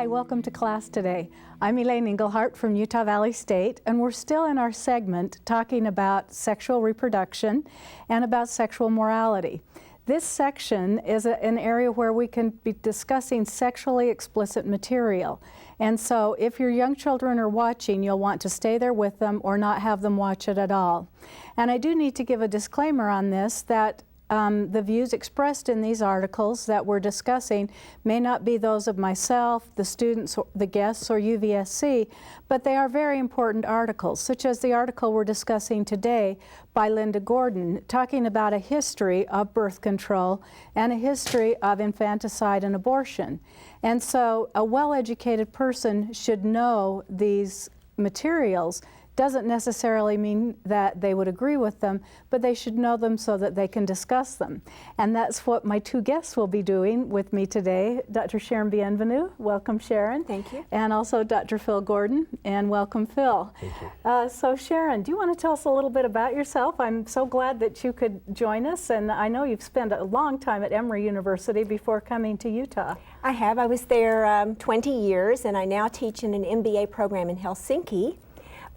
Hi, welcome to class today. I'm Elaine Engelhardt from Utah Valley State, and we're still in our segment talking about sexual reproduction and about sexual morality. This section is an area where we can be discussing sexually explicit material. And so if your young children are watching, you'll want to stay there with them or not have them watch it at all. And I do need to give a disclaimer on this that the views expressed in these articles that we're discussing may not be those of myself, the students, the guests, or UVSC, but they are very important articles, such as the article we're discussing today by Linda Gordon, talking about a history of birth control and a history of infanticide and abortion. And so a well-educated person should know these materials. Doesn't necessarily mean that they would agree with them, but they should know them so that they can discuss them. And that's what my two guests will be doing with me today. Dr. Sharon Bienvenue, welcome Sharon. Thank you. And also Dr. Phil Gordon, and welcome Phil. Thank you. So Sharon, do you want to tell us a little bit about yourself? I'm so glad that you could join us, and I know you've spent a long time at Emory University before coming to Utah. I have. I was there 20 years, and I now teach in an MBA program in Helsinki.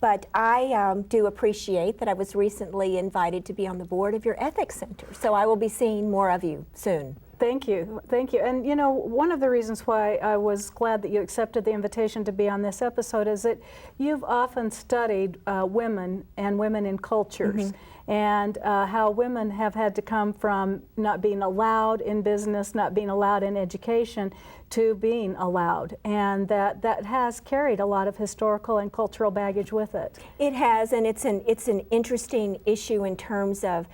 But I do appreciate that I was recently invited to be on the board of your ethics center. So I will be seeing more of you soon. Thank you. Thank you. And you know, one of the reasons why I was glad that you accepted the invitation to be on this episode is that you've often studied women and women in cultures. And how women have had to come from not being allowed in business, not being allowed in education, to being allowed. And that has carried a lot of historical and cultural baggage with it. It has, and it's an interesting issue in terms of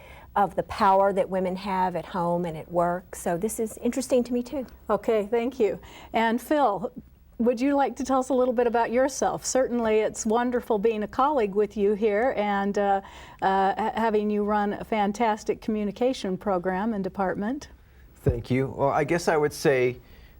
the power that women have at home and at work. So this is interesting to me too. Okay, thank you. And Phil, would you like to tell us a little bit about yourself? Certainly it's wonderful being a colleague with you here and having you run a fantastic communication program and department. Thank you. Well, I guess I would say,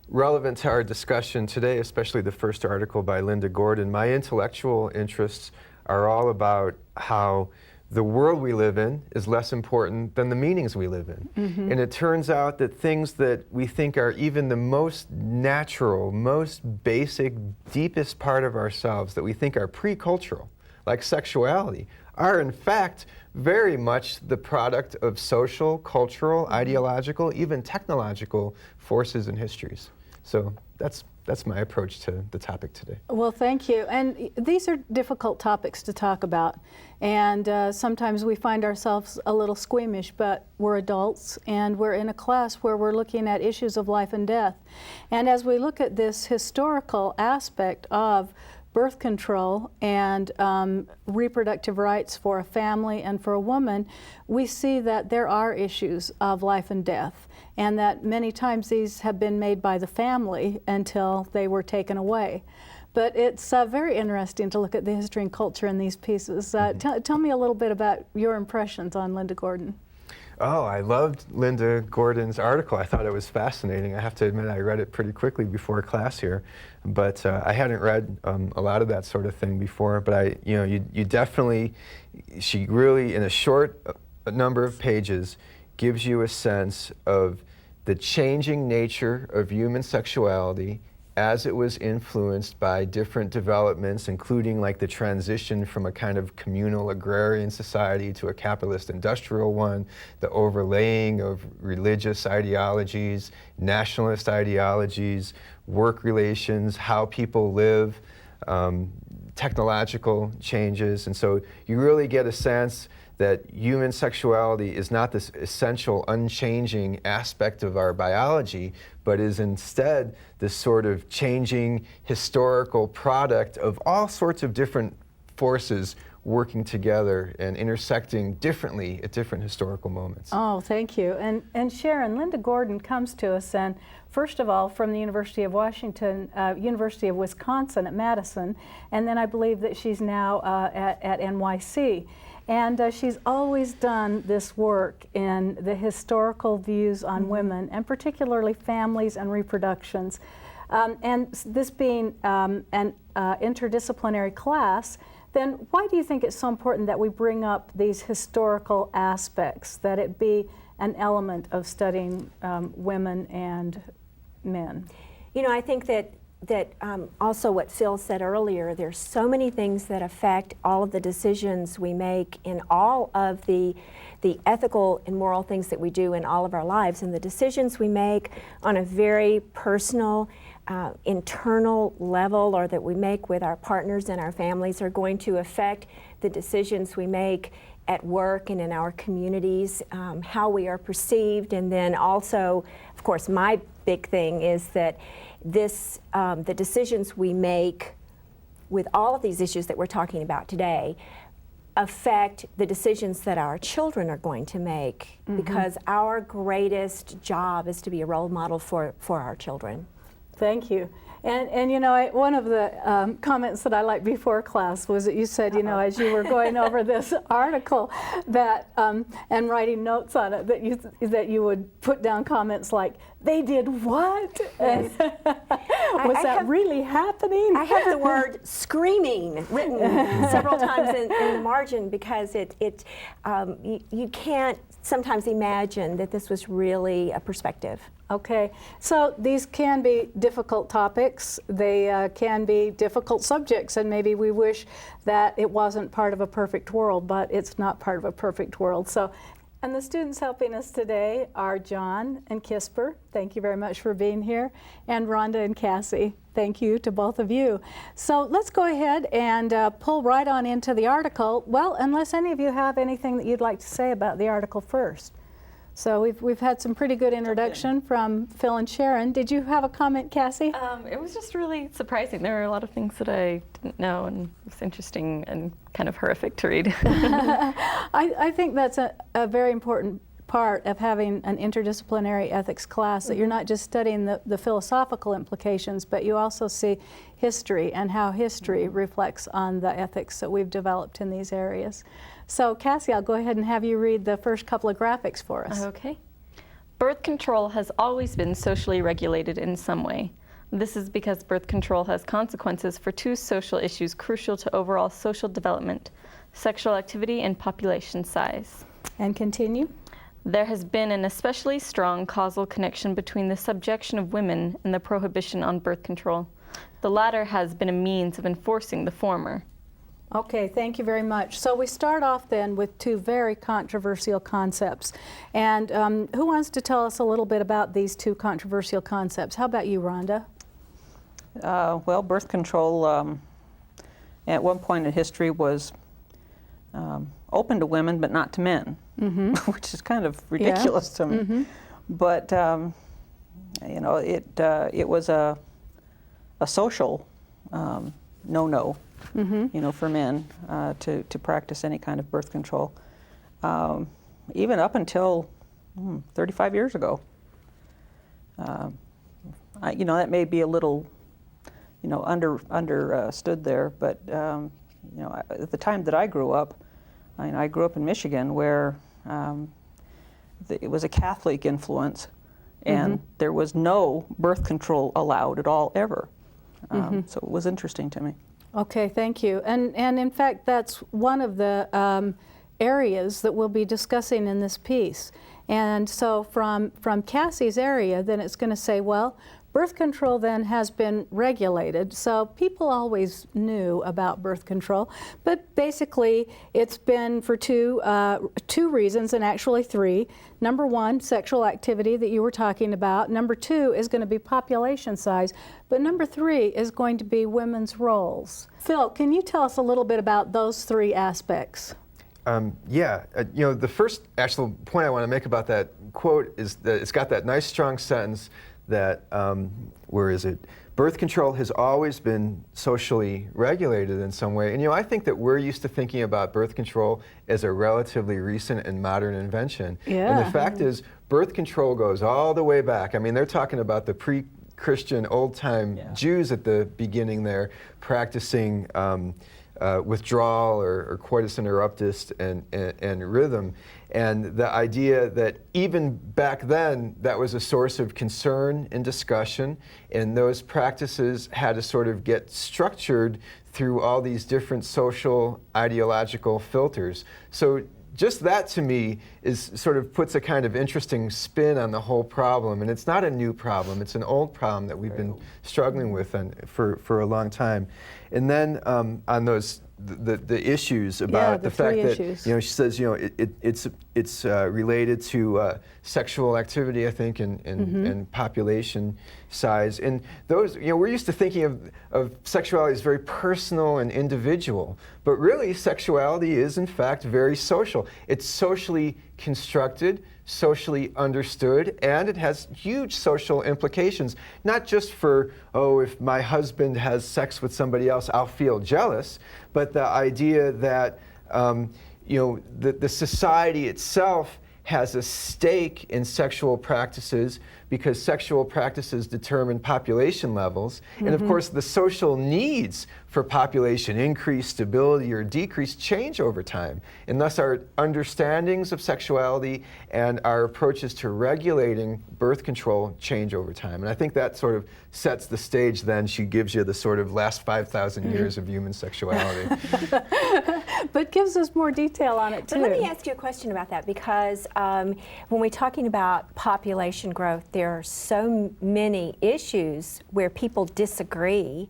relevant to our discussion today, especially the first article by Linda Gordon, my intellectual interests are all about how the world we live in is less important than the meanings we live in. And it turns out that things that we think are even the most natural, most basic, deepest part of ourselves that we think are pre-cultural, like sexuality, are in fact very much the product of social, cultural, ideological, even technological forces and histories. So that's my approach to the topic today. Well, thank you. And these are difficult topics to talk about. And sometimes we find ourselves a little squeamish, but we're adults and we're in a class where we're looking at issues of life and death. And as we look at this historical aspect of birth control and reproductive rights for a family and for a woman, we see that there are issues of life and death, and that many times these have been made by the family until they were taken away. But it's very interesting to look at the history and culture in these pieces. Tell me a little bit about your impressions on Linda Gordon. Oh, I loved Linda Gordon's article. I thought it was fascinating. I have to admit I read it pretty quickly before class here, but I hadn't read a lot of that sort of thing before. But you definitely, she really, in a short number of pages, gives you a sense of the changing nature of human sexuality as it was influenced by different developments, including like the transition from a kind of communal agrarian society to a capitalist industrial one, the overlaying of religious ideologies, nationalist ideologies, work relations, how people live, technological changes. And so you really get a sense that human sexuality is not this essential, unchanging aspect of our biology, but is instead this sort of changing historical product of all sorts of different forces working together and intersecting differently at different historical moments. Oh, thank you. And Sharon, Linda Gordon comes to us, and first of all, from the University of Washington, University of Wisconsin at Madison, and then I believe that she's now at NYC. And she's always done this work in the historical views on women, and particularly families and reproductions. And this being an interdisciplinary class, then why do you think it's so important that we bring up these historical aspects, that it be an element of studying women and men? You know, I think that that also what Phil said earlier, there's so many things that affect all of the decisions we make in all of the ethical and moral things that we do in all of our lives, and the decisions we make on a very personal, internal level, or that we make with our partners and our families, are going to affect the decisions we make at work and in our communities, how we are perceived. And then also, of course, my big thing is that the decisions we make with all of these issues that we're talking about today affect the decisions that our children are going to make, because our greatest job is to be a role model for our children. Thank you. And you know, one of the comments that I liked before class was that you said, you know, as you were going over this article that and writing notes on it, that you would put down comments like, "They did what?" Yes. Was that really happening? I have the word "screaming" written several times in the margin, because you can't sometimes imagine that this was really a perspective. Okay, so these can be difficult topics. They can be difficult subjects, and maybe we wish that it wasn't part of a perfect world, but it's not part of a perfect world. So, and the students helping us today are John and Kisper. Thank you very much for being here. And Rhonda and Cassie. Thank you to both of you. So let's go ahead and pull right on into the article. Well, unless any of you have anything that you'd like to say about the article first. So we've had some pretty good introduction from Phil and Sharon. Did you have a comment, Cassie? It was just really surprising. There were a lot of things that I didn't know, and it was interesting and kind of horrific to read. I think that's a very important part of having an interdisciplinary ethics class, that you're not just studying the philosophical implications, but you also see history and how history reflects on the ethics that we've developed in these areas. So Cassie, I'll go ahead and have you read the first couple of graphics for us. Okay. Birth control has always been socially regulated in some way. This is because birth control has consequences for two social issues crucial to overall social development: sexual activity and population size. And continue. There has been an especially strong causal connection between the subjection of women and the prohibition on birth control. The latter has been a means of enforcing the former. Okay, thank you very much. So we start off then with two very controversial concepts. And who wants to tell us a little bit about these two controversial concepts? How about you, Rhonda? Well, birth control at one point in history was open to women but not to men, which is kind of ridiculous to me. But you know, it was a social no-no, you know, for men to practice any kind of birth control, even up until 35 years ago. You know, that may be a little, you know, understood there, but you know, at the time that I grew up, I grew up in Michigan, where it was a Catholic influence, and there was no birth control allowed at all, ever. So it was interesting to me. Okay, thank you. And in fact, that's one of the areas that we'll be discussing in this piece. And so from Cassie's area, then it's going to say, well, birth control then has been regulated. So people always knew about birth control, but basically it's been for two reasons, and actually three. Number one, sexual activity that you were talking about. Number two is going to be population size. But number three is going to be women's roles. Phil, can you tell us a little bit about those three aspects? Yeah, you know, the first actual point I want to make about that quote is that it's got that nice strong sentence that, where is it? Birth control has always been socially regulated in some way. And you know, I think that we're used to thinking about birth control as a relatively recent and modern invention. Yeah. And the fact is, birth control goes all the way back. I mean, they're talking about the pre-Christian old-time Jews at the beginning there, practicing withdrawal or coitus interruptus and rhythm. And the idea that even back then, that was a source of concern and discussion, and those practices had to sort of get structured through all these different social ideological filters. So just that to me is sort of puts a kind of interesting spin on the whole problem. And it's not a new problem, it's an old problem that we've been struggling with for a long time. And then on those the issues about the fact that she says it's related to sexual activity, I think, and population size, and those we're used to thinking of sexuality as very personal and individual, but really sexuality is in fact very social. It's socially constructed, socially understood, and it has huge social implications, not just for, if my husband has sex with somebody else, I'll feel jealous, but the idea that the society itself has a stake in sexual practices because sexual practices determine population levels. And of course, the social needs for population increase, stability, or decrease change over time. And thus our understandings of sexuality and our approaches to regulating birth control change over time. And I think that sort of sets the stage then. She gives you the sort of last 5,000 years of human sexuality. But gives us more detail on it, too. But let me ask you a question about that, because when we're talking about population growth, there are so many issues where people disagree.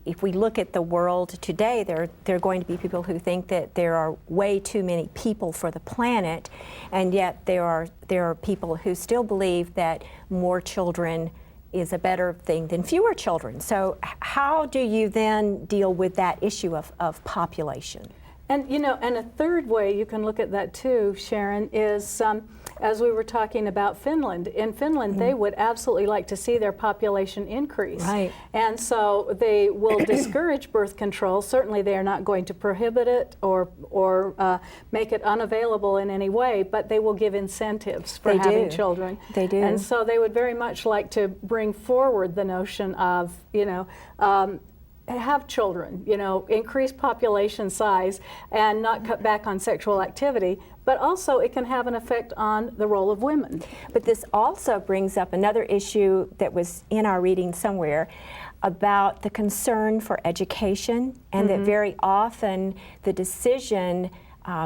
If we look at the world today, there are going to be people who think that there are way too many people for the planet, and yet there are people who still believe that more children is a better thing than fewer children. So how do you then deal with that issue of population? And and a third way you can look at that too, Sharon, is as we were talking about Finland. In Finland, they would absolutely like to see their population increase. Right. And so they will discourage birth control. Certainly they are not going to prohibit it or make it unavailable in any way, but they will give incentives for having children. They do. And so they would very much like to bring forward the notion of, have children, increase population size and not cut back on sexual activity, but also it can have an effect on the role of women. But this also brings up another issue that was in our reading somewhere about the concern for education, and that very often the decision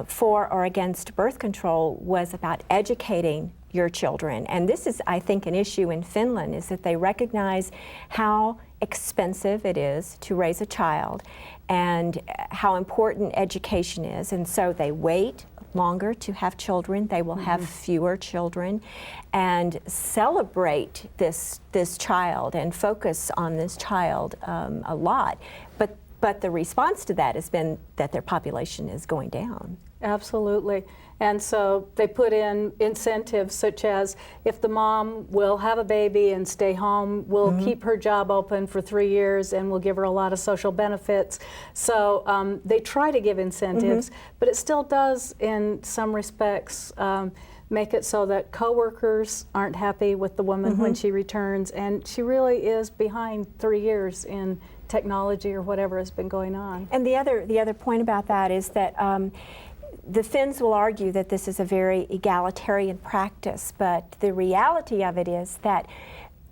for or against birth control was about educating your children. And this is, I think, an issue in Finland, is that they recognize how expensive it is to raise a child and how important education is. And so they wait longer to have children. They will have fewer children and celebrate this child and focus on this child a lot. But the response to that has been that their population is going down. Absolutely. And so they put in incentives such as, if the mom will have a baby and stay home, we'll keep her job open for 3 years and we'll give her a lot of social benefits. So they try to give incentives, but it still does, in some respects, make it so that coworkers aren't happy with the woman when she returns, and she really is behind 3 years in technology or whatever has been going on. And the other point about that is that the Finns will argue that this is a very egalitarian practice, but the reality of it is that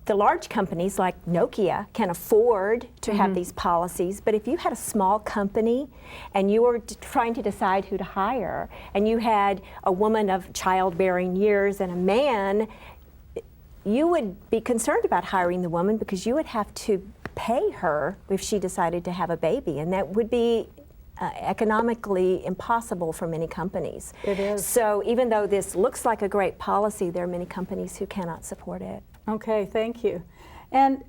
the large companies like Nokia can afford to have these policies, but if you had a small company and you were trying to decide who to hire, and you had a woman of childbearing years and a man, you would be concerned about hiring the woman because you would have to pay her if she decided to have a baby, and that would be economically impossible for many companies. It is. So even though this looks like a great policy, there are many companies who cannot support it. Okay, thank you. And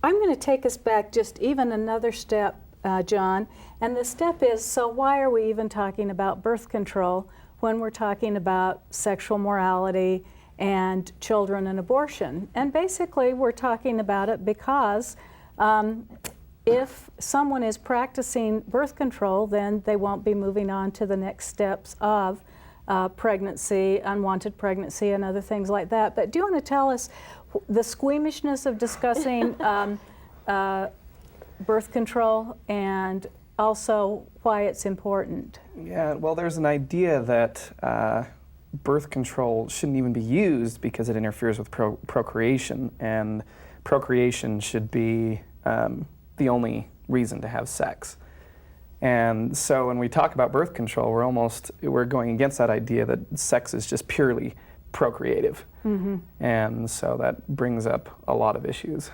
I'm going to take us back just even another step, John, and the step is, so why are we even talking about birth control when we're talking about sexual morality and children and abortion? And basically we're talking about it because if someone is practicing birth control, then they won't be moving on to the next steps of pregnancy, unwanted pregnancy, and other things like that. But do you want to tell us the squeamishness of discussing birth control, and also why it's important? Yeah, well, there's an idea that birth control shouldn't even be used because it interferes with procreation, and procreation should be the only reason to have sex. And so when we talk about birth control, we're going against that idea that sex is just purely procreative. And so that brings up a lot of issues.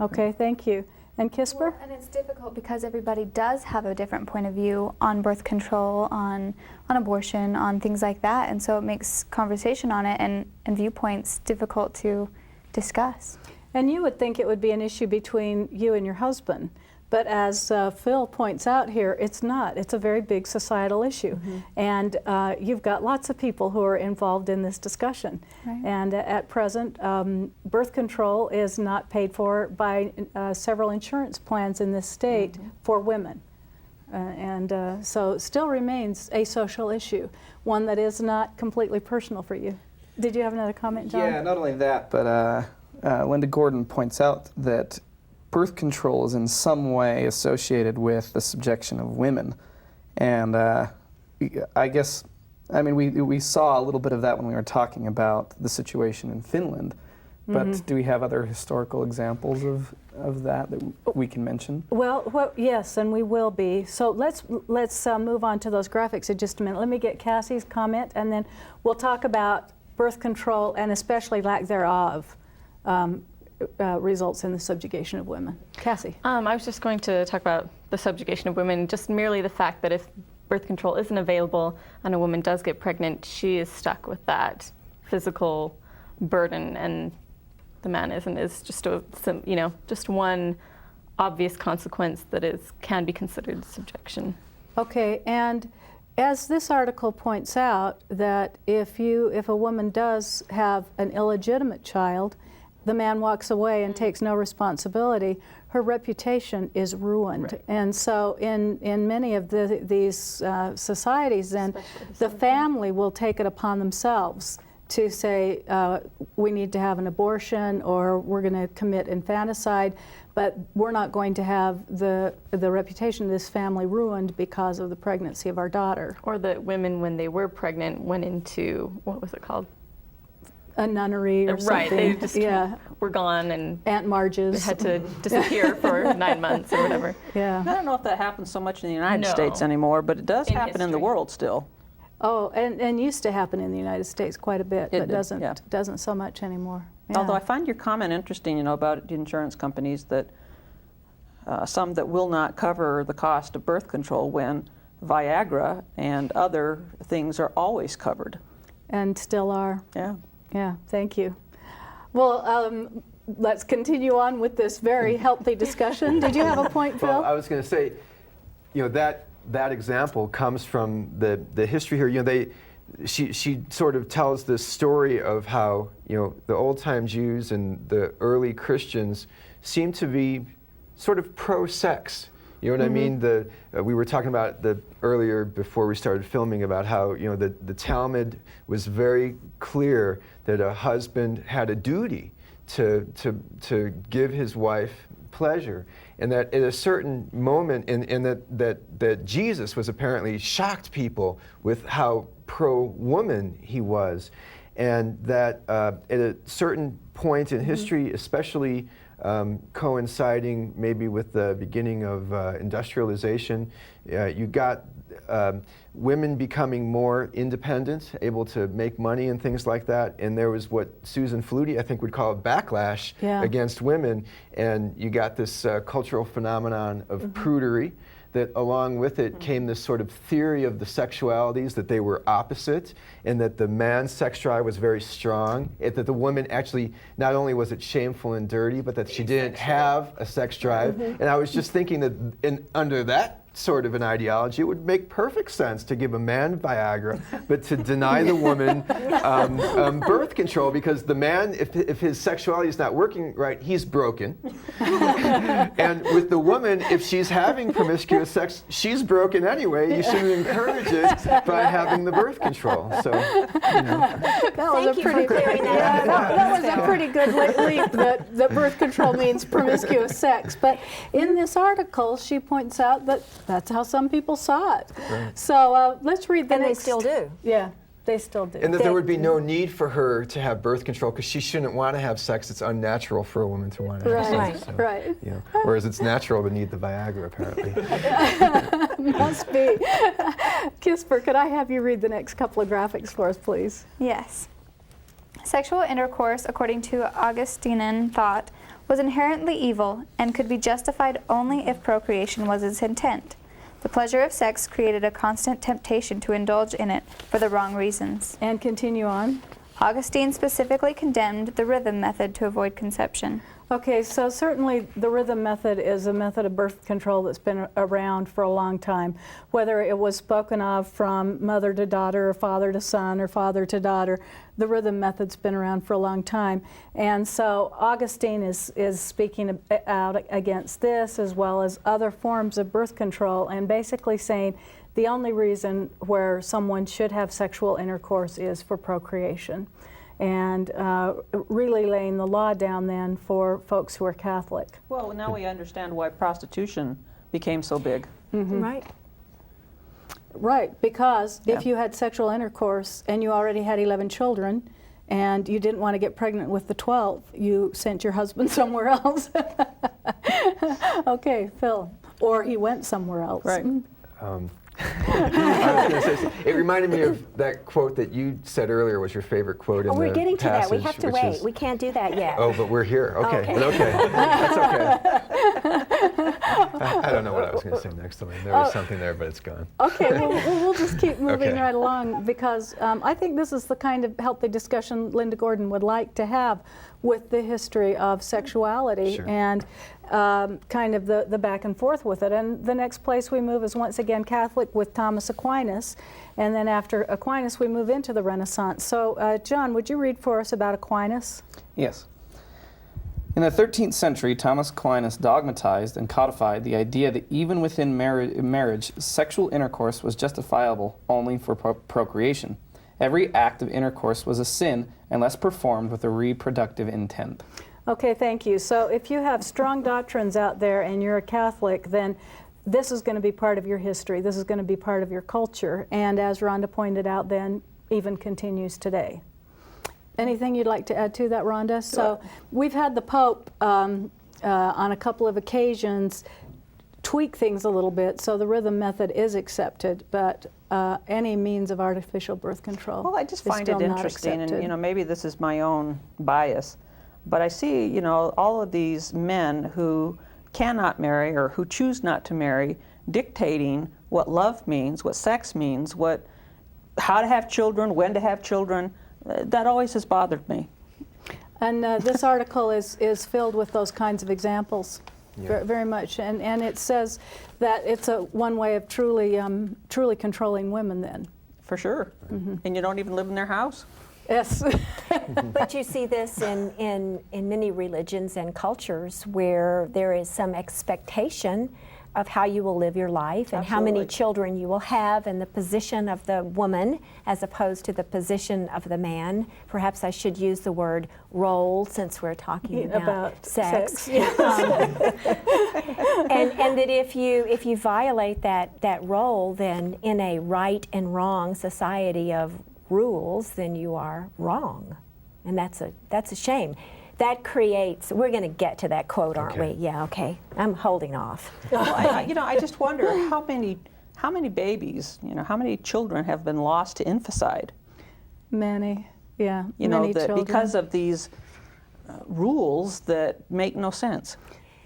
Okay, thank you. And Kisper? Well, and it's difficult because everybody does have a different point of view on birth control, on abortion, on things like that, and so it makes conversation on it and viewpoints difficult to discuss. And you would think it would be an issue between you and your husband, but as Phil points out here, it's not. It's a very big societal issue. And you've got lots of people who are involved in this discussion. Right. And at present, birth control is not paid for by several insurance plans in this state for women. So it still remains a social issue, one that is not completely personal for you. Did you have another comment, John? Yeah, not only that, but Linda Gordon points out that birth control is in some way associated with the subjection of women. And I guess, I mean, we saw a little bit of that when we were talking about the situation in Finland, but do we have other historical examples of that we can mention? Well, yes, and we will be. So let's move on to those graphics in just a minute. Let me get Cassie's comment, and then we'll talk about birth control and especially lack thereof. Results in the subjugation of women. Cassie. I was just going to talk about the subjugation of women, just merely the fact that if birth control isn't available and a woman does get pregnant, she is stuck with that physical burden, and the man isn't. Is just just one obvious consequence that can be considered subjection. Okay, and as this article points out, that if a woman does have an illegitimate child, the man walks away and takes no responsibility, her reputation is ruined. Right. And so in many of these societies, then the family will take it upon themselves to say, we need to have an abortion, or we're going to commit infanticide, but we're not going to have the reputation of this family ruined because of the pregnancy of our daughter. Or that women, when they were pregnant, went into, what was it called? A nunnery or something. Right, they just were gone, and Aunt Marge's had to disappear for 9 months or whatever. Yeah. I don't know if that happens so much in the United States anymore, but it does happen in the world still. Oh, and used to happen in the United States quite a bit, but doesn't so much anymore. Yeah. Although I find your comment interesting, about insurance companies that some that will not cover the cost of birth control when Viagra and other things are always covered. And still are. Yeah. Yeah, thank you. Well, let's continue on with this very healthy discussion. Did you have a point, Phil? Well, I was going to say, that example comes from the history here. She sort of tells this story of how the old-time Jews and the early Christians seem to be sort of pro-sex. You know what I mean? We were talking about earlier before we started filming about how the Talmud was very clear that a husband had a duty to give his wife pleasure, and that at a certain moment, and that Jesus was apparently shocked people with how pro-woman he was, and that at a certain point in history, especially coinciding maybe with the beginning of industrialization, you got women becoming more independent, able to make money and things like that, and there was what Susan Flutie, I think, would call a backlash against women, and you got this cultural phenomenon of prudery, that along with it came this sort of theory of the sexualities, that they were opposite, and that the man's sex drive was very strong, that the woman actually, not only was it shameful and dirty, but that she didn't have a sex drive. And I was just thinking that under that sort of an ideology, it would make perfect sense to give a man Viagra, but to deny the woman birth control, because the man, if his sexuality is not working right, he's broken. And with the woman, if she's having promiscuous sex, she's broken anyway. You shouldn't encourage it by having the birth control. So, that was a pretty good leap that birth control means promiscuous sex. But in this article, she points out that that's how some people saw it. Right. So let's read the next. And they still do. Yeah, they still do. And that there would be no need for her to have birth control because she shouldn't want to have sex. It's unnatural for a woman to want to have sex. Right. Whereas it's natural to need the Viagra, apparently. Must be. Kisper, could I have you read the next couple of graphics for us, please? Yes. Sexual intercourse, according to Augustinian thought, was inherently evil and could be justified only if procreation was its intent. The pleasure of sex created a constant temptation to indulge in it for the wrong reasons. And continue on. Augustine specifically condemned the rhythm method to avoid conception. Okay, so certainly the rhythm method is a method of birth control that's been around for a long time. Whether it was spoken of from mother to daughter or father to son or father to daughter, the rhythm method's been around for a long time. And so Augustine is speaking out against this as well as other forms of birth control and basically saying the only reason where someone should have sexual intercourse is for procreation. And really laying the law down then for folks who are Catholic. Well, now we understand why prostitution became so big. Mm-hmm. Right. Right, because if you had sexual intercourse and you already had 11 children and you didn't want to get pregnant with the 12th, you sent your husband somewhere else. Okay, Phil. Or he went somewhere else. Right. I was going to say, it reminded me of that quote that you said earlier was your favorite quote in the We're getting to that. We passage, have to which wait. is- We can't do that yet. Oh, but we're here. Okay. Okay. Okay. That's okay. I don't know what I was going to say next time. There was something there, but it's gone. Okay, well, we'll just keep moving Okay. right along because I think this is the kind of healthy discussion Linda Gordon would like to have with the history of sexuality Sure. and kind of the back and forth with it. And the next place we move is once again Catholic with Thomas Aquinas. And then after Aquinas, we move into the Renaissance. So, John, would you read for us about Aquinas? Yes. In the 13th century, Thomas Aquinas dogmatized and codified the idea that even within marriage, sexual intercourse was justifiable only for procreation. Every act of intercourse was a sin unless performed with a reproductive intent. Okay, thank you. So if you have strong doctrines out there and you're a Catholic, then this is going to be part of your history. This is going to be part of your culture. And as Rhonda pointed out, then even continues today. Anything you'd like to add to that, Rhonda? So we've had the Pope on a couple of occasions tweak things a little bit, so the rhythm method is accepted, but any means of artificial birth control Well, I just is find still it not interesting, accepted. and maybe this is my own bias, but I see all of these men who cannot marry or who choose not to marry dictating what love means, what sex means, how to have children, when to have children. That always has bothered me. And this article is filled with those kinds of examples, Yeah. very much. And it says that it's one way of truly controlling women then. For sure. And you don't even live in their house. Yes. But you see this in many religions and cultures where there is some expectation of how you will live your life and how many Absolutely. children you will have and the position of the woman as opposed to the position of the man. Perhaps I should use the word role since we're talking about sex. Yes. And that if you violate that role, then in a right and wrong society of rules, then you are wrong, and that's a shame. That creates. We're going to get to that quote, aren't Okay. we? Yeah. Okay. I'm holding off. Well, I just wonder how many babies, how many children have been lost to infanticide? Many, yeah, that many children. because of these rules that make no sense.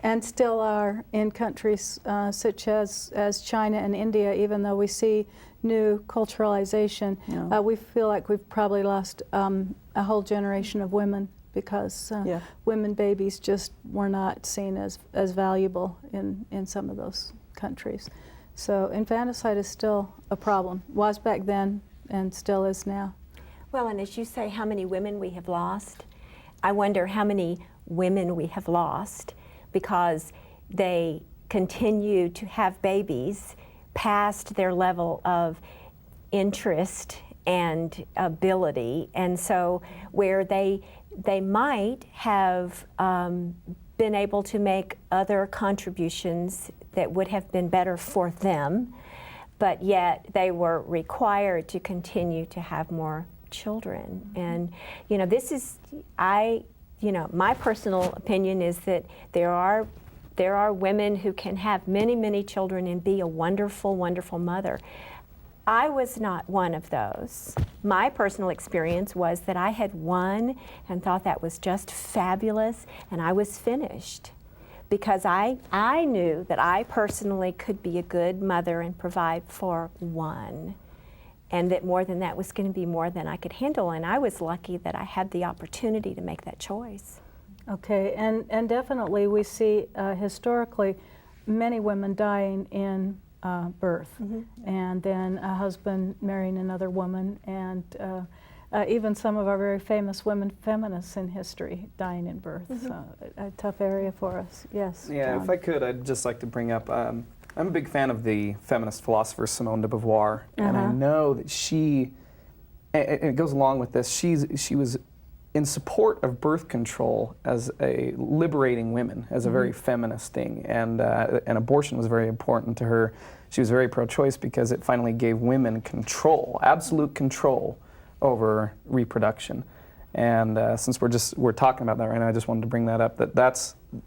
And still are in countries such as China and India, even though we see new culturalization, Yeah. we feel like we've probably lost a whole generation of women because Yeah. women babies just were not seen as valuable in some of those countries. So infanticide is still a problem, was back then and still is now. Well, and as you say, how many women we have lost, I wonder how many women we have lost because they continue to have babies past their level of interest and ability, and so where they might have been able to make other contributions that would have been better for them, but yet they were required to continue to have more children. And this is, my personal opinion is that there there are women who can have many, many children and be a wonderful, wonderful mother. I was not one of those. My personal experience was that I had one and thought that was just fabulous, and I was finished because I knew that I personally could be a good mother and provide for one, and that more than that was going to be more than I could handle, and I was lucky that I had the opportunity to make that choice. Okay, and definitely we see historically many women dying in birth, and then a husband marrying another woman, and even some of our very famous women feminists in history dying in birth. So a tough area for us. Yes. Yeah, John. if I could, I'd just like to bring up, I'm a big fan of the feminist philosopher Simone de Beauvoir, and I know that she, and it goes along with this, she was in support of birth control as a liberating women, as a very feminist thing, and abortion was very important to her. She was very pro-choice because it finally gave women control, absolute control over reproduction. And since we're talking about that right now, I just wanted to bring that up.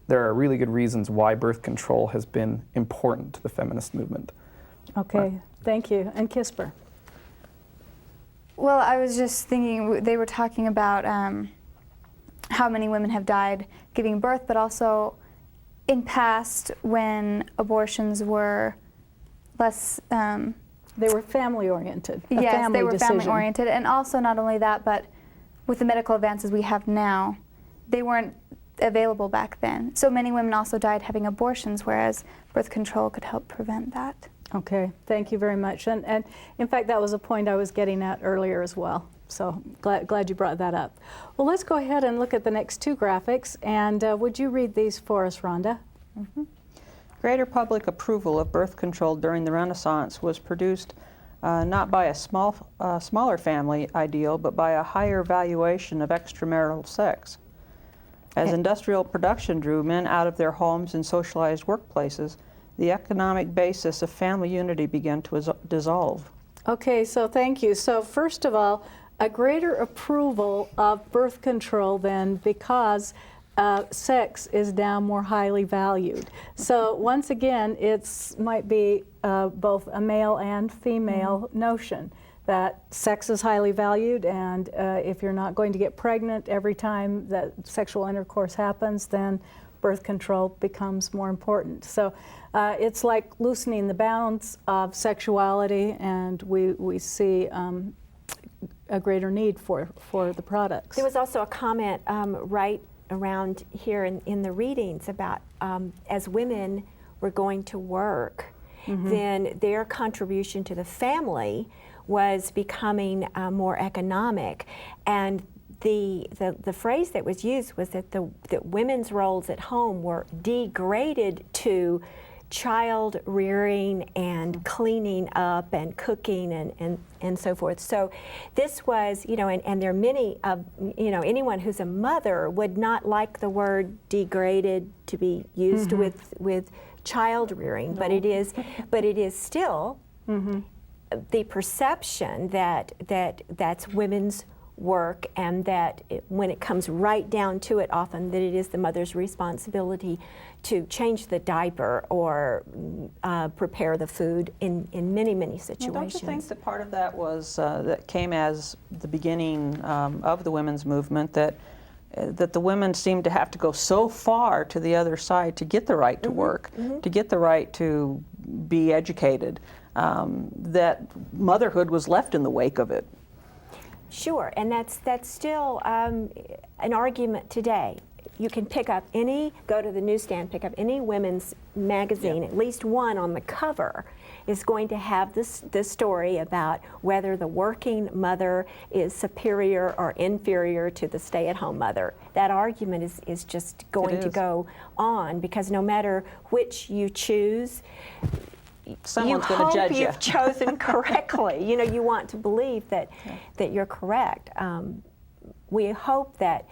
There are really good reasons why birth control has been important to the feminist movement. Okay, thank you. And Kisper. Well, I was just thinking, they were talking about how many women have died giving birth, but also in past when abortions were less... they were family-oriented. Yes, they were family-oriented. And also not only that, but with the medical advances we have now, they weren't available back then. So many women also died having abortions, whereas birth control could help prevent that. Okay, thank you very much. And in fact, that was a point I was getting at earlier as well. So glad you brought that up. Well, let's go ahead and look at the next two graphics. And would you read these for us, Rhonda? Greater public approval of birth control during the Renaissance was produced not by a smaller family ideal, but by a higher valuation of extramarital sex. As industrial production drew men out of their homes and socialized workplaces, the economic basis of family unity began to dissolve. Okay, so thank you. So first of all, a greater approval of birth control then because sex is now more highly valued. So once again, it might be both a male and female notion that sex is highly valued, and if you're not going to get pregnant every time that sexual intercourse happens, then birth control becomes more important. So it's like loosening the bounds of sexuality, and we see a greater need for the products. There was also a comment right around here in the readings about as women were going to work, then their contribution to the family was becoming more economic, and the phrase that was used was that that women's roles at home were degraded to child rearing and cleaning up and cooking and so forth. So this was, and there are many, anyone who's a mother would not like the word degraded to be used with child rearing, but it is still the perception that that's women's work, and that when it comes right down to it, often that it is the mother's responsibility to change the diaper or prepare the food in many, many situations. Well, don't you think that part of that was that came as the beginning of the women's movement, that the women seemed to have to go so far to the other side to get the right to work, to get the right to be educated, that motherhood was left in the wake of it? Sure, and that's still an argument today. You can go to the newsstand, pick up any women's magazine, at least one on the cover is going to have this story about whether the working mother is superior or inferior to the stay-at-home mother. That argument is just going to go on, because no matter which you choose, someone's going to judge you. You've chosen correctly. You want to believe that you're correct. We hope that,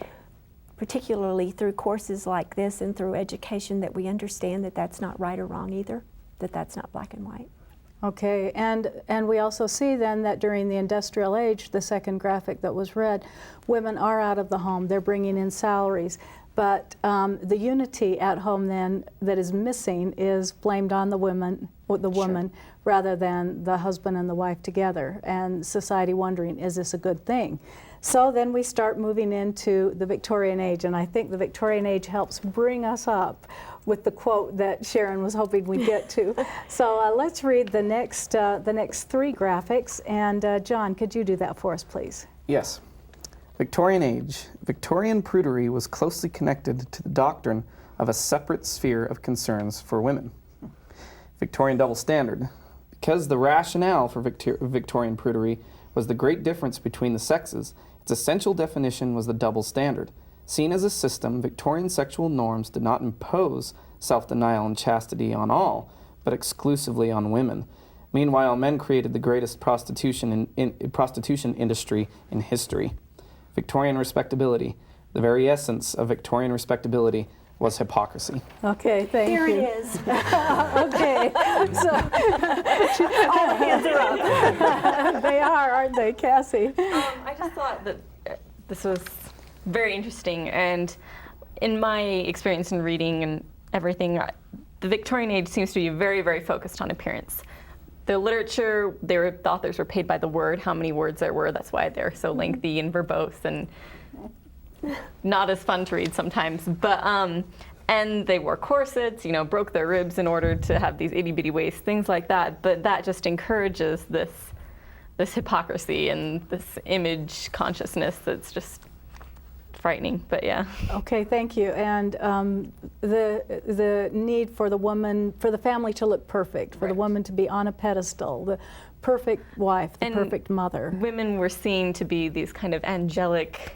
particularly through courses like this and through education, that we understand that that's not right or wrong either, that that's not black and white. Okay, and we also see then that during the industrial age, the second graphic that was read, women are out of the home, they're bringing in salaries. But the unity at home then that is missing is blamed on the woman, rather than the husband and the wife together, and society wondering, is this a good thing? So then we start moving into the Victorian age, and I think the Victorian age helps bring us up with the quote that Sharon was hoping we'd get to. So let's read the next 3 graphics, and John, could you do that for us, please? Yes. Victorian age. Victorian prudery was closely connected to the doctrine of a separate sphere of concerns for women. Victorian double standard. Because the rationale for Victorian prudery was the great difference between the sexes, its essential definition was the double standard. Seen as a system, Victorian sexual norms did not impose self-denial and chastity on all, but exclusively on women. Meanwhile, men created the greatest prostitution industry in history. Victorian respectability. The very essence of Victorian respectability was hypocrisy. Okay, thank you. There it is. Okay, so All hands are up. they are, aren't they, Cassie? I just thought that this was very interesting, and in my experience in reading and everything, the Victorian age seems to be very, very focused on appearance. The literature, the authors were paid by the word, how many words there were. That's why they're so lengthy and verbose and not as fun to read sometimes. But and they wore corsets, you know, broke their ribs in order to have these itty bitty waists, things like that. But that just encourages this hypocrisy and this image consciousness that's just frightening. But yeah. Okay, thank you. And the need for the woman, for the family to look perfect, for the woman to be on a pedestal, the perfect wife, the perfect mother. Women were seen to be these kind of angelic,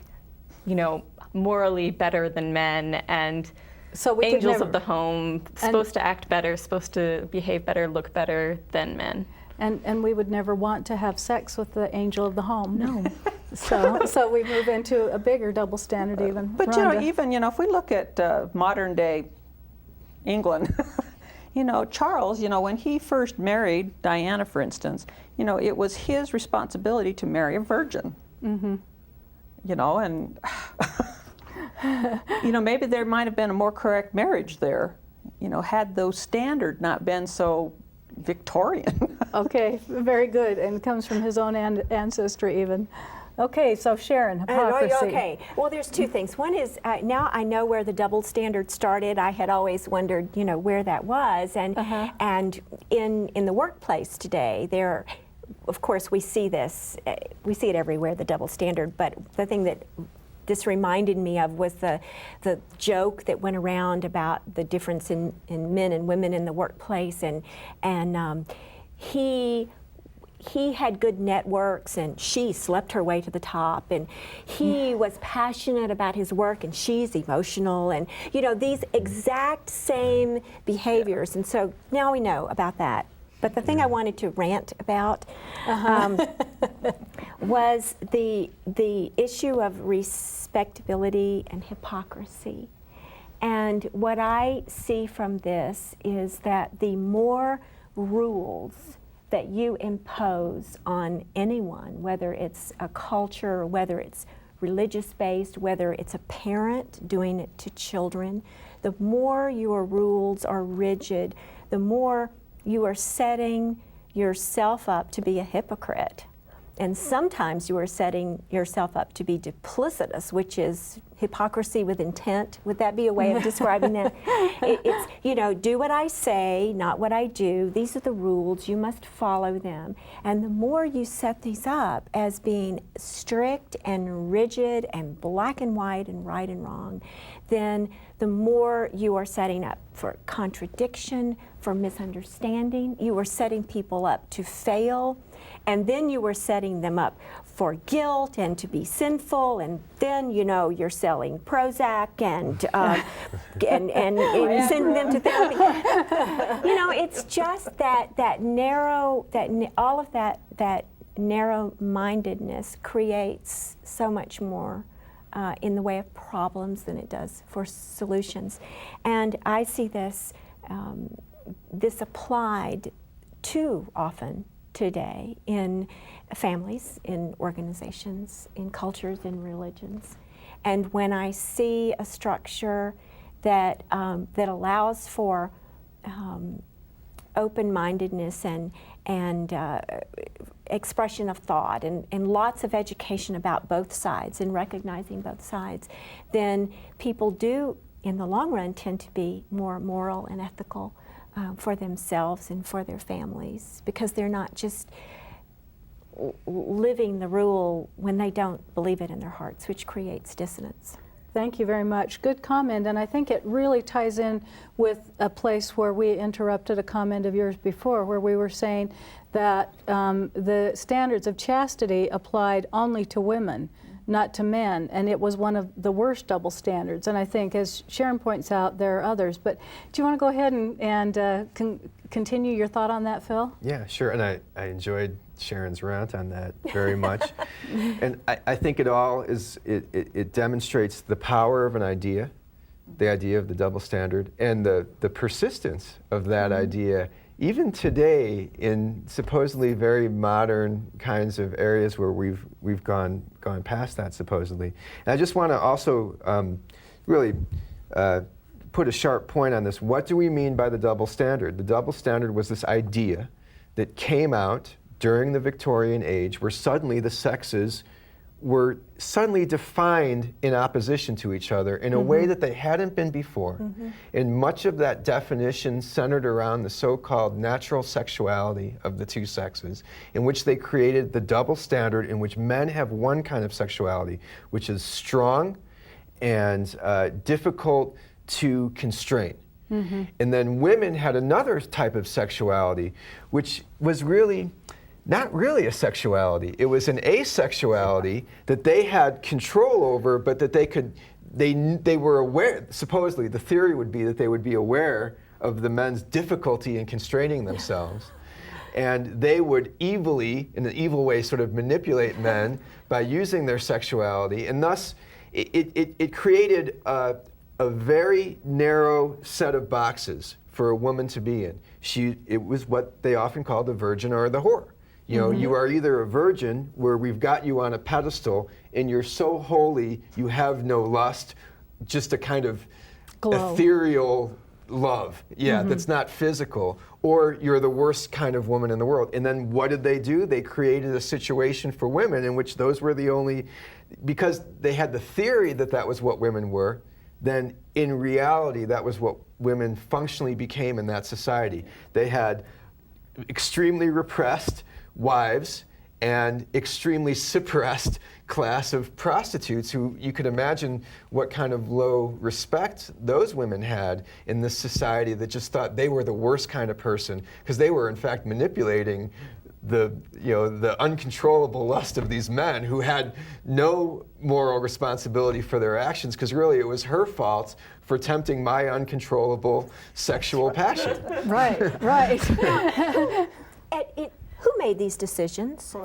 you know, morally better than men, and so we angels of the home, supposed to act better, supposed to behave better, look better than men. And we would never want to have sex with the angel of the home. No. So we move into a bigger double standard even. But Rhonda. you know, even, you know, if we look at modern day England, you know, Charles, you know, when he first married Diana, for instance, you know, it was his responsibility to marry a virgin. Mm-hmm. You know, and you know, maybe there might have been a more correct marriage there, you know, had those standards not been so Victorian. Okay, very good, and comes from his own ancestry even. Okay, so Sharon, hypocrisy. Okay, well, there's 2 things. One is now I know where the double standard started. I had always wondered, you know, where that was, and and in the workplace today, there, of course, we see this. We see it everywhere, the double standard. But the thing that this reminded me of was the joke that went around about the difference in men and women in the workplace, and he had good networks and she slept her way to the top, and he was passionate about his work and she's emotional, and you know, these exact same behaviors. And so now we know about that. But the thing I wanted to rant about was the issue of respectability and hypocrisy. And what I see from this is that the more rules that you impose on anyone, whether it's a culture, whether it's religious-based, whether it's a parent doing it to children, the more your rules are rigid, the more you are setting yourself up to be a hypocrite. And sometimes you are setting yourself up to be duplicitous, which is hypocrisy with intent. Would that be a way of describing that? It's, you know, do what I say, not what I do. These are the rules. You must follow them. And the more you set these up as being strict and rigid and black and white and right and wrong, then the more you are setting up for contradiction, for misunderstanding. You are setting people up to fail, and then you are setting them up for guilt and to be sinful, and then, you know, you're selling Prozac and sending them to therapy. You know, it's just all of that narrow-mindedness creates so much more in the way of problems than it does for solutions. And I see this applied too often today in families, in organizations, in cultures, in religions. And when I see a structure that, that allows for open-mindedness and expression of thought and lots of education about both sides and recognizing both sides, then people do, in the long run, tend to be more moral and ethical for themselves and for their families, because they're not just living the rule when they don't believe it in their hearts, which creates dissonance. Thank you very much. Good comment, and I think it really ties in with a place where we interrupted a comment of yours before, where we were saying that the standards of chastity applied only to women, not to men, and it was one of the worst double standards. And I think, as Sharon points out, there are others. But do you want to go ahead and continue your thought on that, Phil? Yeah, sure. And I enjoyed Sharon's rant on that very much. And I think it all is, it demonstrates the power of an idea, the idea of the double standard, and the persistence of that idea, even today in supposedly very modern kinds of areas where we've gone past that supposedly. And I just want to also really put a sharp point on this. What do we mean by the double standard? The double standard was this idea that came out during the Victorian age, where suddenly the sexes were suddenly defined in opposition to each other in a way that they hadn't been before. And much of that definition centered around the so-called natural sexuality of the two sexes, in which they created the double standard in which men have one kind of sexuality, which is strong and difficult to constrain. And then women had another type of sexuality, which was really not really a sexuality. It was an asexuality that they had control over, but that they were aware, supposedly the theory would be that they would be aware of the men's difficulty in constraining themselves. And they would evilly, in an evil way, sort of manipulate men by using their sexuality. And thus, it created a very narrow set of boxes for a woman to be in. It was what they often called the virgin or the whore. You know, you are either a virgin, where we've got you on a pedestal, and you're so holy, you have no lust, just a kind of ethereal love, that's not physical, or you're the worst kind of woman in the world. And then what did they do? They created a situation for women in which those were the only, because they had the theory that that was what women were, then in reality that was what women functionally became in that society. They had extremely repressed wives and extremely suppressed class of prostitutes who you could imagine what kind of low respect those women had in this society that just thought they were the worst kind of person, because they were in fact manipulating the uncontrollable lust of these men who had no moral responsibility for their actions, because really it was her fault for tempting my uncontrollable sexual passion. Right. Who made these decisions?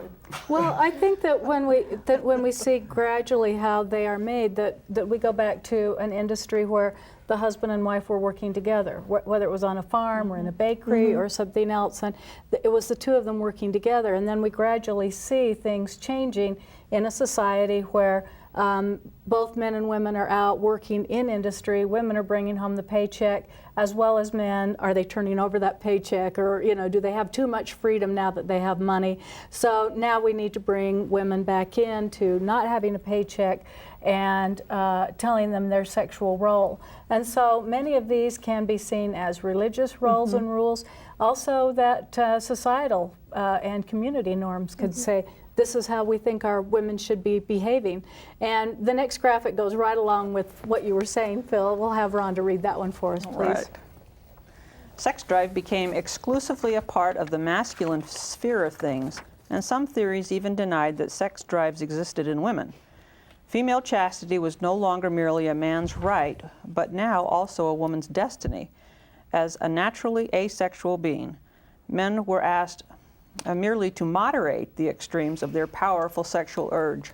Well, I think that when we see gradually how they are made, that we go back to an industry where the husband and wife were working together, whether it was on a farm or in a bakery or something else, and it was the two of them working together. And then we gradually see things changing in a society where both men and women are out working in industry. Women are bringing home the paycheck as well as men. Are they turning over that paycheck, or do they have too much freedom now that they have money? So now we need to bring women back into not having a paycheck and telling them their sexual role. And so many of these can be seen as religious roles and rules. Also that societal and community norms could say, this is how we think our women should be behaving. And the next graphic goes right along with what you were saying, Phil. We'll have Rhonda read that one for us, please. Right. Sex drive became exclusively a part of the masculine sphere of things, and some theories even denied that sex drives existed in women. Female chastity was no longer merely a man's right, but now also a woman's destiny. As a naturally asexual being, men were asked merely to moderate the extremes of their powerful sexual urge.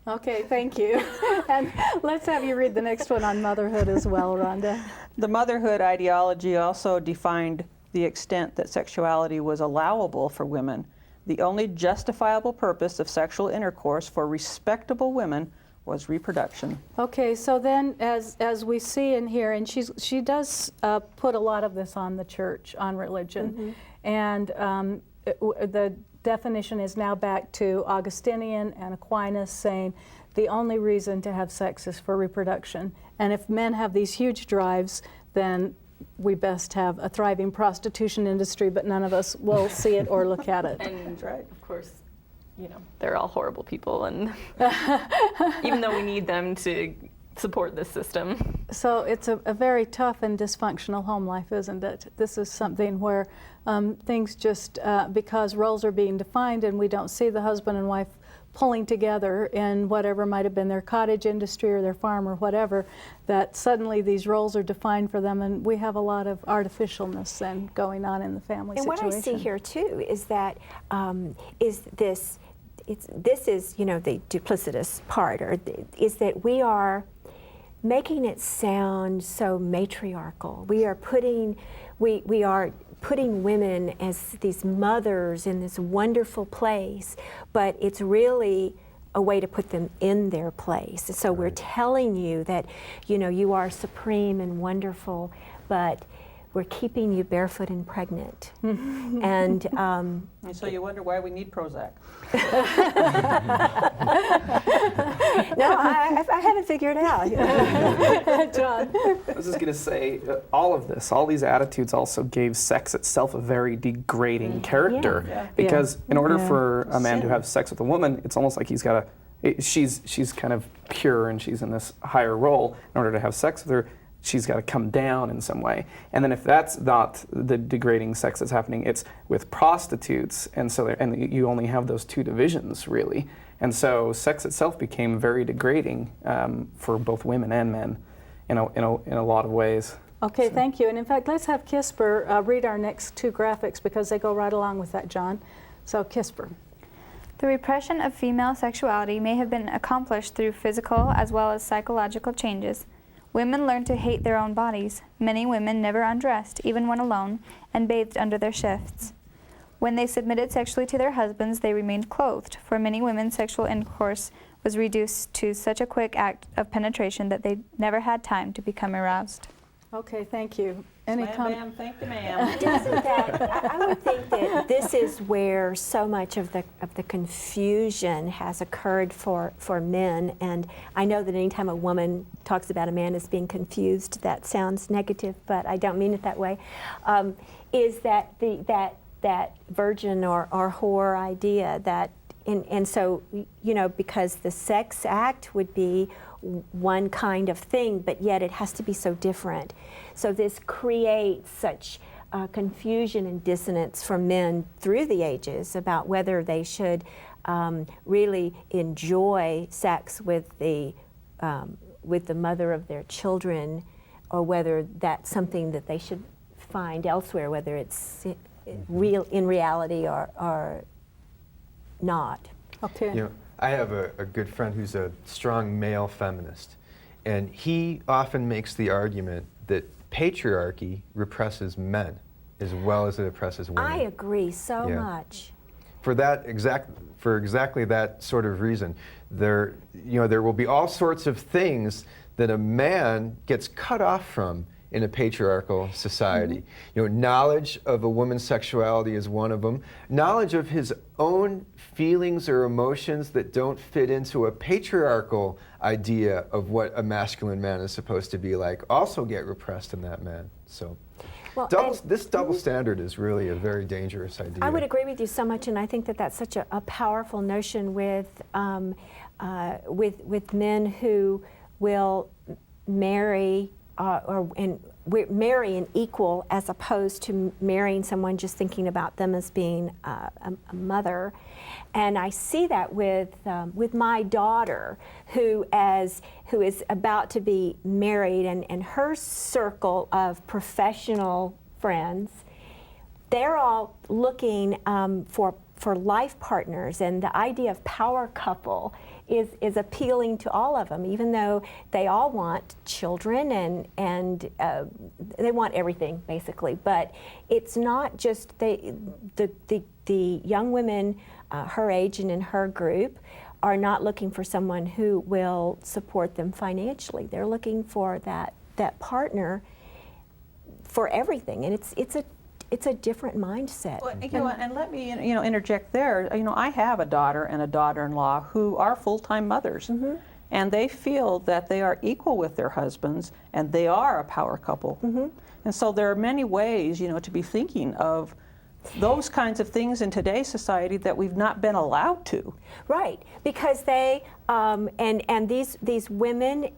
Okay, thank you. And let's have you read the next one on motherhood as well, Rhonda. The motherhood ideology also defined the extent that sexuality was allowable for women. The only justifiable purpose of sexual intercourse for respectable women was reproduction. Okay, so then as we see in here, and she does put a lot of this on the church, on religion, and the definition is now back to Augustinian and Aquinas, saying the only reason to have sex is for reproduction. And if men have these huge drives, then we best have a thriving prostitution industry, but none of us will see it or look at it. And of course, you know, they're all horrible people, and even though we need them to support this system. So it's a very tough and dysfunctional home life, isn't it? This is something where things just, because roles are being defined and we don't see the husband and wife pulling together in whatever might have been their cottage industry or their farm or whatever, that suddenly these roles are defined for them, and we have a lot of artificialness then going on in the family and situation. what I see here too is that this is, you know, the duplicitous part, or is that we are making it sound so matriarchal. We are putting women as these mothers in this wonderful place, but it's really a way to put them in their place. So we're telling you that, you know, you are supreme and wonderful, but we're keeping you barefoot and pregnant. And so you wonder why we need Prozac. No, I haven't figured it out. John? I was just going to say, all of this, all these attitudes also gave sex itself a very degrading character. Because in order for a man to have sex with a woman, it's almost like he's got to, she's kind of pure and she's in this higher role. In order to have sex with her, she's got to come down in some way. And then if that's not the degrading sex that's happening, it's with prostitutes. And so and you only have those two divisions, really. And so sex itself became very degrading for both women and men in a lot of ways. Okay, thank you. And in fact, let's have Kisper read our next two graphics because they go right along with that, John. So Kisper. The repression of female sexuality may have been accomplished through physical as well as psychological changes. Women learned to hate their own bodies. Many women never undressed, even when alone, and bathed under their shifts. When they submitted sexually to their husbands, they remained clothed. For many women, sexual intercourse was reduced to such a quick act of penetration that they never had time to become aroused. Okay, thank you. Any Ma'am, thank you, ma'am. Doesn't that, I would think that this is where so much of the confusion has occurred for men, and I know that anytime a woman talks about a man as being confused, that sounds negative, but I don't mean it that way, is that that virgin or whore idea that, and so, you know, because the sex act would be one kind of thing, but yet it has to be so different. So this creates such confusion and dissonance for men through the ages about whether they should really enjoy sex with the mother of their children, or whether that's something that they should find elsewhere, whether it's real in reality or not. Okay. You know, I have a good friend who's a strong male feminist, and he often makes the argument that patriarchy represses men as well as it oppresses women. I agree so much. For exactly that sort of reason, there will be all sorts of things that a man gets cut off from in a patriarchal society. You know, knowledge of a woman's sexuality is one of them. Knowledge of his own feelings or emotions that don't fit into a patriarchal idea of what a masculine man is supposed to be like also get repressed in that man. So this double standard is really a very dangerous idea. I would agree with you so much, and I think that that's such a powerful notion with men who will marry marry an equal, as opposed to marrying someone just thinking about them as being a mother. And I see that with my daughter, who is about to be married, and her circle of professional friends, they're all looking for life partners, and the idea of power couple is appealing to all of them, even though they all want children and they want everything basically. But it's not just the young women her age and in her group are not looking for someone who will support them financially. They're looking for that partner for everything, and it's a different mindset. Well, and let me interject there. I have a daughter and a daughter-in-law who are full-time mothers, and they feel that they are equal with their husbands, and they are a power couple. And so there are many ways, to be thinking of those kinds of things in today's society that we've not been allowed to. Right, because they and these women,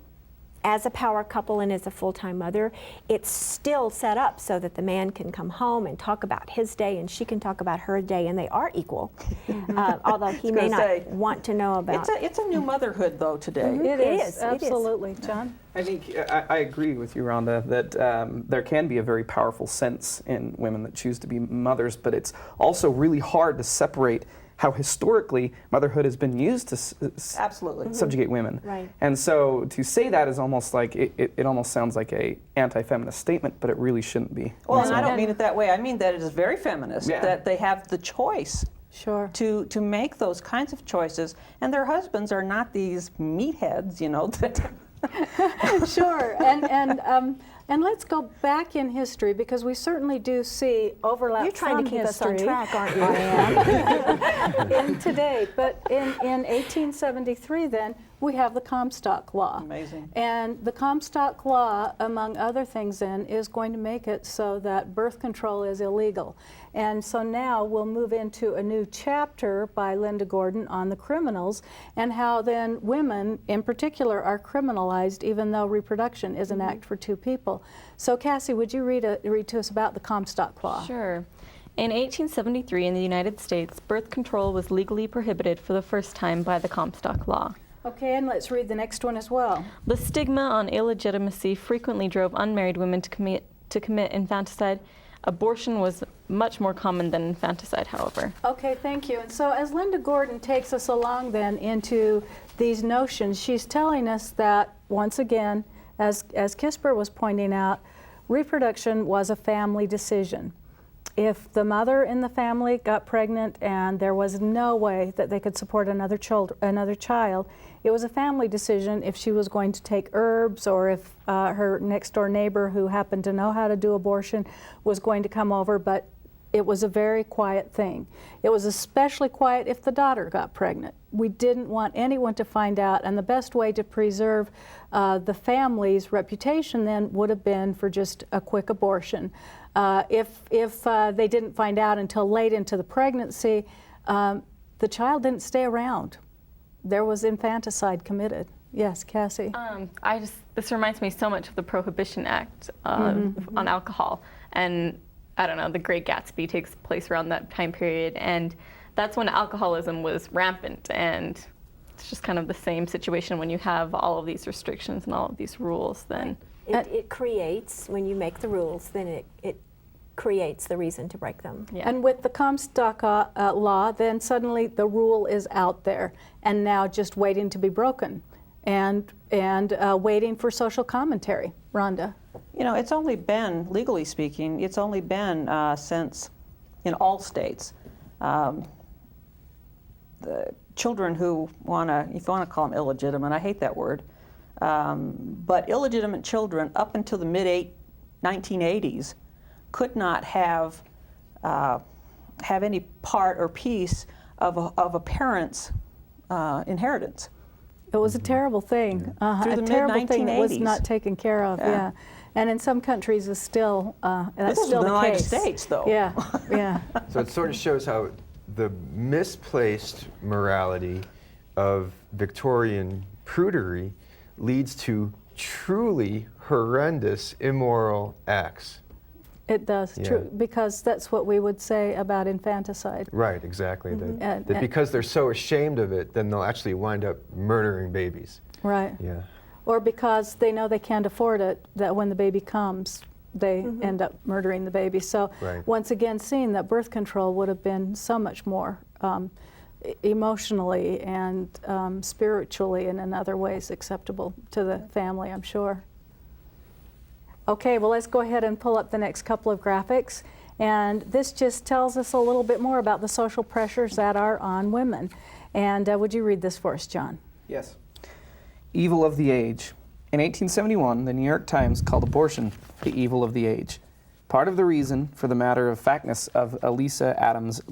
as a power couple and as a full-time mother, it's still set up so that the man can come home and talk about his day and she can talk about her day, and they are equal, although he may not want to know about. It's a new motherhood, though, today. It is, absolutely. John? I think I agree with you, Rhonda, that there can be a very powerful sense in women that choose to be mothers, but it's also really hard to separate how historically motherhood has been used to subjugate women. Right. And so to say that is almost like, it almost sounds like a anti-feminist statement, but it really shouldn't be. Well, and I don't mean it that way. I mean that it is very feminist, that they have the choice to make those kinds of choices, and their husbands are not these meatheads, that Sure, and let's go back in history, because we certainly do see overlap. You're trying from to keep history. us on track, aren't you, Ann? In today, but in 1873 then, we have the Comstock Law. Amazing. And the Comstock Law, among other things then, is going to make it so that birth control is illegal. And so now we'll move into a new chapter by Linda Gordon on the criminals, and how then women in particular are criminalized, even though reproduction is an act for two people. So Cassie, would you read to us about the Comstock Law? Sure. In 1873 in the United States, birth control was legally prohibited for the first time by the Comstock Law. Okay, and let's read the next one as well. The stigma on illegitimacy frequently drove unmarried women to commit infanticide. Abortion was much more common than infanticide, however. Okay, thank you. And so as Linda Gordon takes us along then into these notions, she's telling us that, once again, as Kisper was pointing out, reproduction was a family decision. If the mother in the family got pregnant and there was no way that they could support another child, it was a family decision if she was going to take herbs, or if her next door neighbor who happened to know how to do abortion was going to come over, but it was a very quiet thing. It was especially quiet if the daughter got pregnant. We didn't want anyone to find out, and the best way to preserve the family's reputation then would have been for just a quick abortion. If they didn't find out until late into the pregnancy, the child didn't stay around. There was infanticide committed. Yes, Cassie? This reminds me so much of the Prohibition Act on alcohol. And I don't know, The Great Gatsby takes place around that time period. And that's when alcoholism was rampant. And it's just kind of the same situation when you have all of these restrictions and all of these rules then. It creates, when you make the rules, then it creates the reason to break them. Yeah. And with the Comstock Law, then suddenly the rule is out there and now just waiting to be broken, and waiting for social commentary. Rhonda? It's only been, legally speaking, it's only been since, in all states, the children who if you want to call them illegitimate, I hate that word, but illegitimate children up until the mid-1980s could not have any part or piece of a parent's inheritance. It was a terrible thing. Through the a terrible thing that was mid-1980s. not taken care of. Yeah. And in some countries is still that's This is still the the United case. States, though. Yeah, yeah. So it sort of shows how the misplaced morality of Victorian prudery leads to truly horrendous immoral acts. It does, true, because that's what we would say about infanticide. Right, exactly. That because they're so ashamed of it, then they'll actually wind up murdering babies. Right. Yeah. Or because they know they can't afford it, that when the baby comes, they end up murdering the baby. So once again, seeing that birth control would have been so much more emotionally and spiritually and in other ways acceptable to the family, I'm sure. Okay, well, let's go ahead and pull up the next couple of graphics. And this just tells us a little bit more about the social pressures that are on women. And would you read this for us, John? Yes. Evil of the age. In 1871, the New York Times called abortion the evil of the age. Part of the reason for the matter-of-factness of Elisa Adams'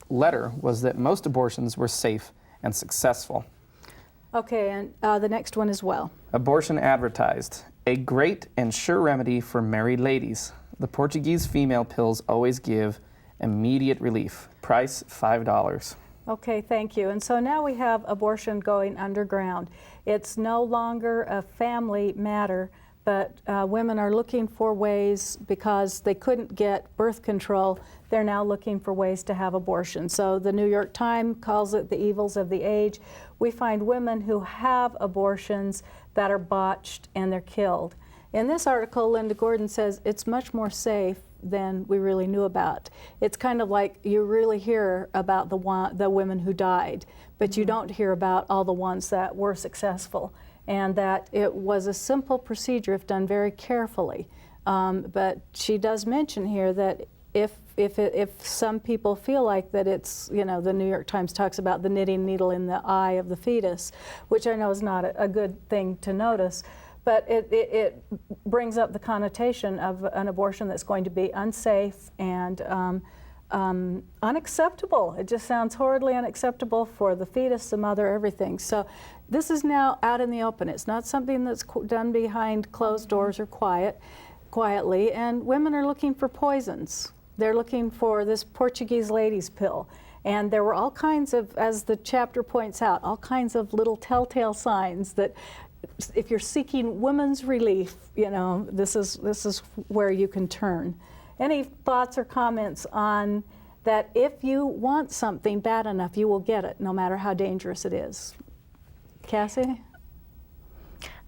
letter was that most abortions were safe and successful. Okay, and the next one as well. Abortion advertised. A great and sure remedy for married ladies. The Portuguese female pills always give immediate relief. Price $5. Okay, thank you. And so now we have abortion going underground. It's no longer a family matter, but women are looking for ways, because they couldn't get birth control, they're now looking for ways to have abortion. So the New York Times calls it the evils of the age. We find women who have abortions that are botched and they're killed. In this article, Linda Gordon says it's much more safe than we really knew about. It's kind of like you really hear about the women who died, but you don't hear about all the ones that were successful, and that it was a simple procedure if done very carefully. But she does mention here that if some people feel like that it's, you know, the New York Times talks about the knitting needle in the eye of the fetus, which I know is not a good thing to notice, but it brings up the connotation of an abortion that's going to be unsafe and unacceptable. It just sounds horribly unacceptable for the fetus, the mother, everything. So this is now out in the open. It's not something that's done behind closed doors or quietly, and women are looking for poisons. They're looking for this Portuguese lady's pill. And there were all kinds of, as the chapter points out, all kinds of little telltale signs that if you're seeking women's relief, you know, this is where you can turn. Any thoughts or comments on that? If you want something bad enough, you will get it, no matter how dangerous it is. Cassie?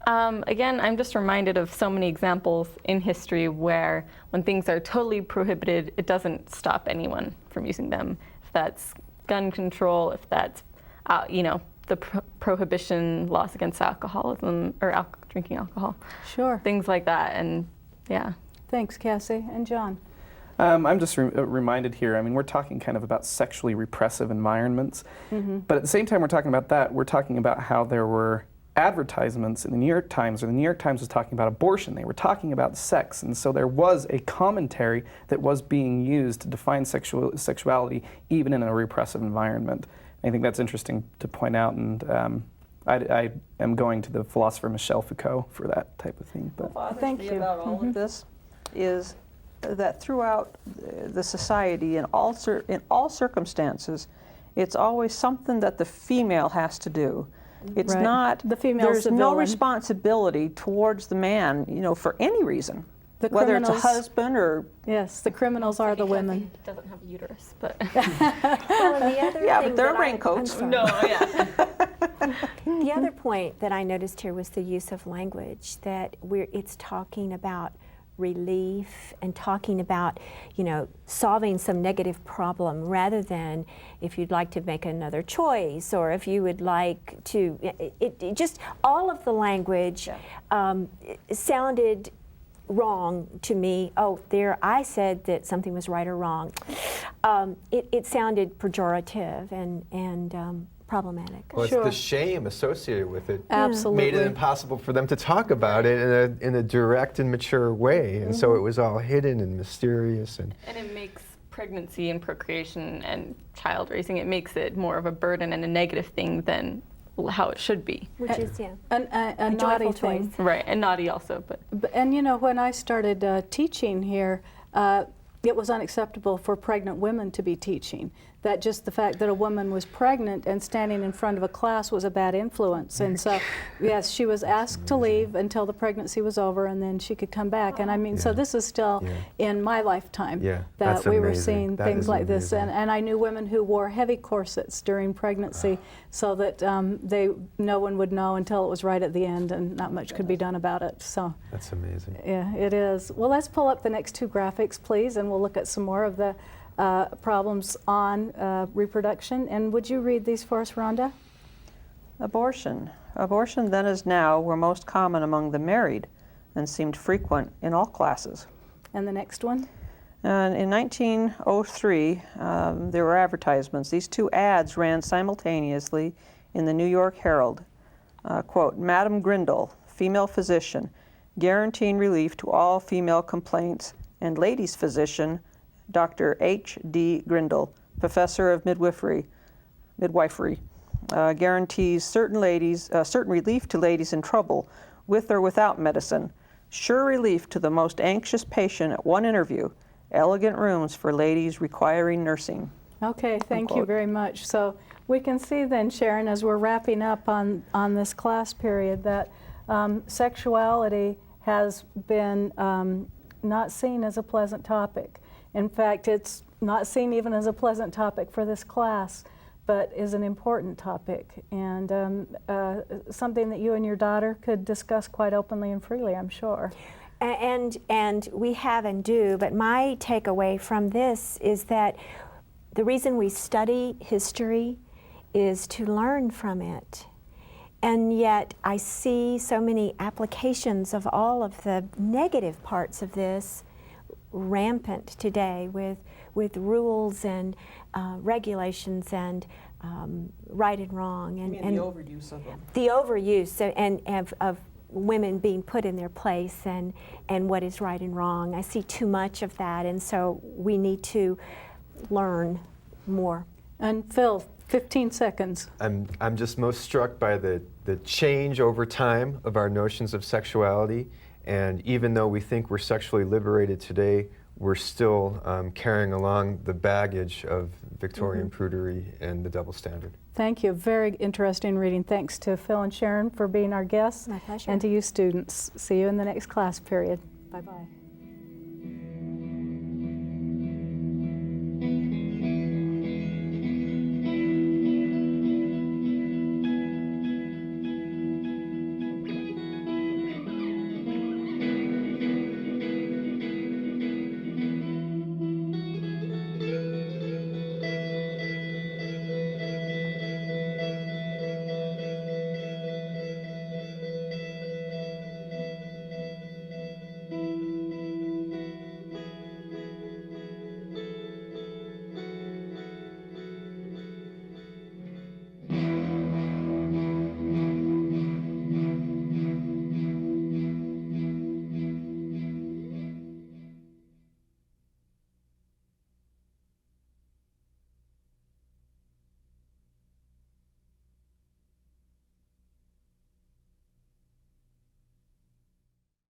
Again, I'm just reminded of so many examples in history where when things are totally prohibited, it doesn't stop anyone from using them. If that's gun control, if that's, you know, the prohibition laws against alcoholism or drinking alcohol. Sure. Things like that, and yeah. Thanks, Cassie. And John? I'm just reminded here, I mean, we're talking kind of about sexually repressive environments, but at the same time we're talking about that, we're talking about how there were advertisements in the New York Times, or the New York Times was talking about abortion. They were talking about sex, and so there was a commentary that was being used to define sexuality even in a repressive environment. I think that's interesting to point out, and I am going to the philosopher Michel Foucault for that type of thing. But What thank bothers me you. about all of this is that throughout the society, in all circumstances, it's always something that the female has to do. It's Right. not, The female's there's the no villain. responsibility towards the man, you know, for any reason. The Whether it's a criminals- husband or... Yes, the criminals are the women. Doesn't have a uterus, but Well, and the other Yeah, thing but they're that raincoats. I'm sorry. yeah. The other point that I noticed here was the use of language, that it's talking about relief and talking about, you know, solving some negative problem, rather than if you'd like to make another choice, or if you would like to, it just, all of the language sounded wrong to me. Oh, there, I said that something was right or wrong. It sounded pejorative and problematic. Well, it's Sure. the shame associated with it. Absolutely. Made it impossible for them to talk about it in a direct and mature way, and so it was all hidden and mysterious. And it makes pregnancy and procreation and child raising, it makes it more of a burden and a negative thing than how it should be. Which is, yeah, A a naughty joyful thing. choice. Right, and naughty also, but And you know, when I started teaching here, it was unacceptable for pregnant women to be teaching. That just the fact that a woman was pregnant and standing in front of a class was a bad influence. And so, yes, she was asked to leave until the pregnancy was over, and then she could come back. And I mean, so this is still in my lifetime Yeah, that that's we were amazing. seeing That things is like this. amazing. And I knew women who wore heavy corsets during pregnancy so that no one would know until it was right at the end, and not much could be done about it. So. that's amazing. Yeah, it is. Well, let's pull up the next two graphics, please, and we'll look at some more of the problems on reproduction. And would you read these for us, Rhonda? Abortion. Abortion then as now were most common among the married and seemed frequent in all classes. And the next one? And in 1903, there were advertisements. These two ads ran simultaneously in the New York Herald. Quote, Madam Grindle, female physician, guaranteeing relief to all female complaints, and ladies' physician, Dr. H.D. Grindle, professor of midwifery, guarantees certain relief to ladies in trouble, with or without medicine, sure relief to the most anxious patient at one interview, elegant rooms for ladies requiring nursing. Okay, thank you Unquote. very much. So we can see then, Sharon, as we're wrapping up on this class period, that sexuality has been not seen as a pleasant topic. In fact, it's not seen even as a pleasant topic for this class, but is an important topic, and something that you and your daughter could discuss quite openly and freely, I'm sure. And we have and do, but my takeaway from this is that the reason we study history is to learn from it. And yet I see so many applications of all of the negative parts of this rampant today with rules and regulations and right and wrong. And the overuse of them. The overuse of women being put in their place and what is right and wrong. I see too much of that, and so we need to learn more. And Phil, 15 seconds. I'm just most struck by the change over time of our notions of sexuality, and even though we think we're sexually liberated today, we're still carrying along the baggage of Victorian prudery and the double standard. Thank you. Very interesting reading. Thanks to Phil and Sharon for being our guests. My pleasure. And to you students. See you in the next class period. Bye-bye.